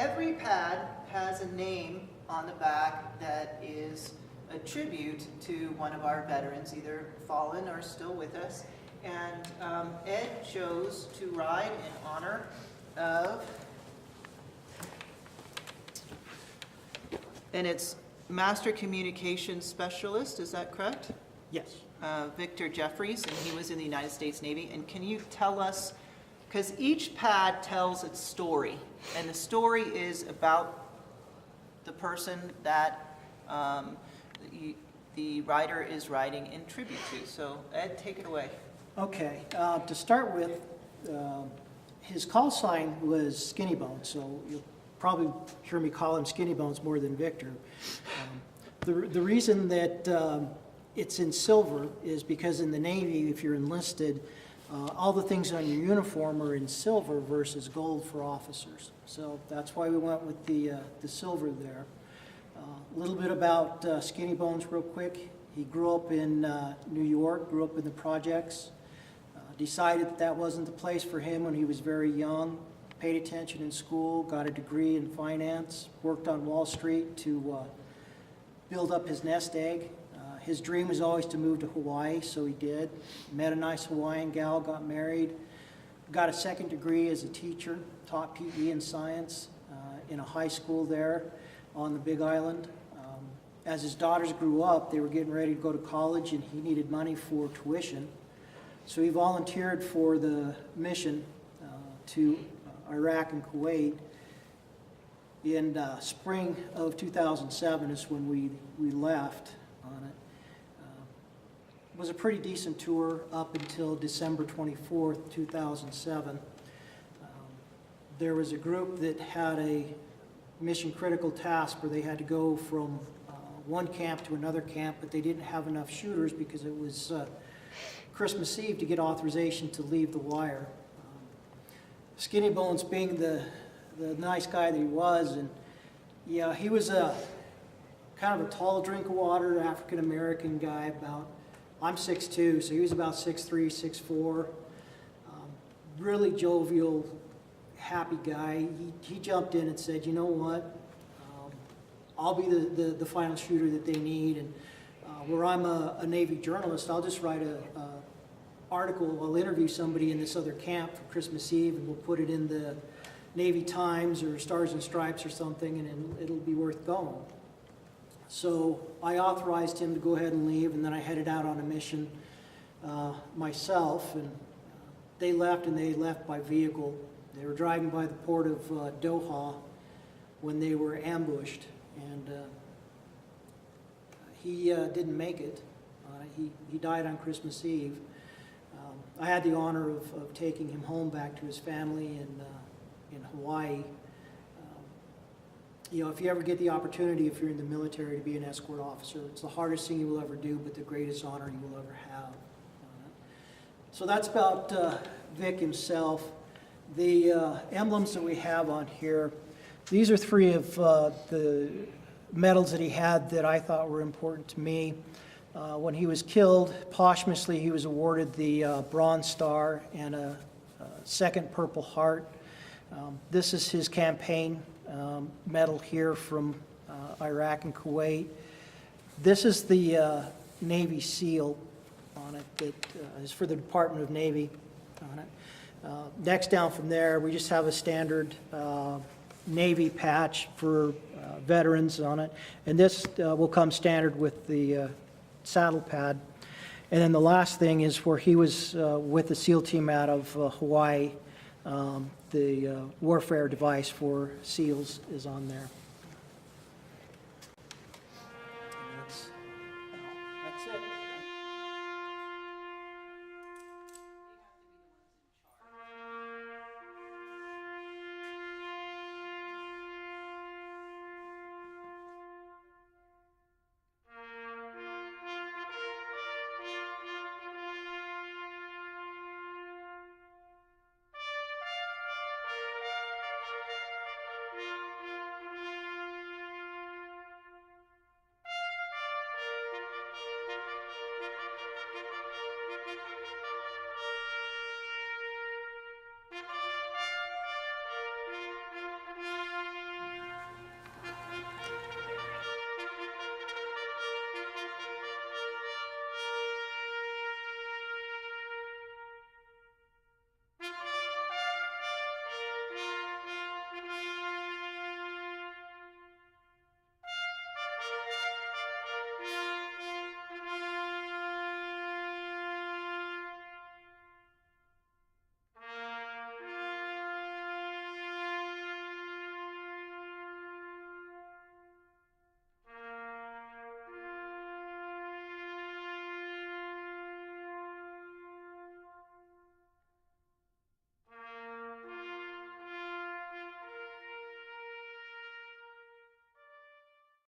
every pad has a name on the back that is a tribute to one of our veterans, either fallen or still with us. And Ed chose to ride in honor of, and it's Master Communications Specialist, is that correct? Yes. Victor Jeffries, and he was in the United States Navy. And can you tell us, because each pad tells its story, and the story is about the person that the rider is riding in tribute to. So Ed, take it away. Okay, to start with, his call sign was Skinny Bones, so you'll probably hear me call him Skinny Bones more than Victor. The reason that it's in silver is because in the Navy, if you're enlisted, all the things on your uniform are in silver versus gold for officers. So that's why we went with the silver there. A little bit about Skinny Bones real quick. He grew up in New York, grew up in the projects, decided that wasn't the place for him when he was very young, paid attention in school, got a degree in finance, worked on Wall Street to build up his nest egg. His dream was always to move to Hawaii, so he did. Met a nice Hawaiian gal, got married, got a second degree as a teacher, taught PE and science in a high school there on the Big Island. As his daughters grew up, they were getting ready to go to college and he needed money for tuition. So he volunteered for the mission to Iraq and Kuwait. In spring of 2007 is when we left on it. It was a pretty decent tour up until December 24th, 2007. There was a group that had a mission critical task where they had to go from one camp to another camp, but they didn't have enough shooters because it was Christmas Eve to get authorization to leave the wire. Skinny Bones being the nice guy that he was, and yeah, he was a kind of a tall drink of water, African-American guy, about, I'm 6'2", so he was about 6'3", 6'4", really jovial, happy guy. He jumped in and said, you know what, I'll be the final shooter that they need, and where I'm a Navy journalist, I'll just write a article, I'll interview somebody in this other camp for Christmas Eve, and we'll put it in the Navy Times or Stars and Stripes or something, and it'll be worth going. So I authorized him to go ahead and leave, and then I headed out on a mission myself, and they left, and they left by vehicle. They were driving by the port of Doha when they were ambushed, and he didn't make it. He died on Christmas Eve. I had the honor of taking him home back to his family in Hawaii. You know, if you ever get the opportunity, if you're in the military, to be an escort officer, it's the hardest thing you will ever do, but the greatest honor you will ever have. So that's about Vic himself. The emblems that we have on here, these are three of the medals that he had that I thought were important to me. When he was killed, posthumously he was awarded the Bronze Star and a second Purple Heart. This is his campaign medal here from Iraq and Kuwait. This is the Navy seal on it that is for the Department of Navy on it. Next down from there, we just have a standard Navy patch for veterans on it. And this will come standard with the saddle pad. And then the last thing is where he was with the SEAL team out of Hawaii. The warfare device for SEALs is on there.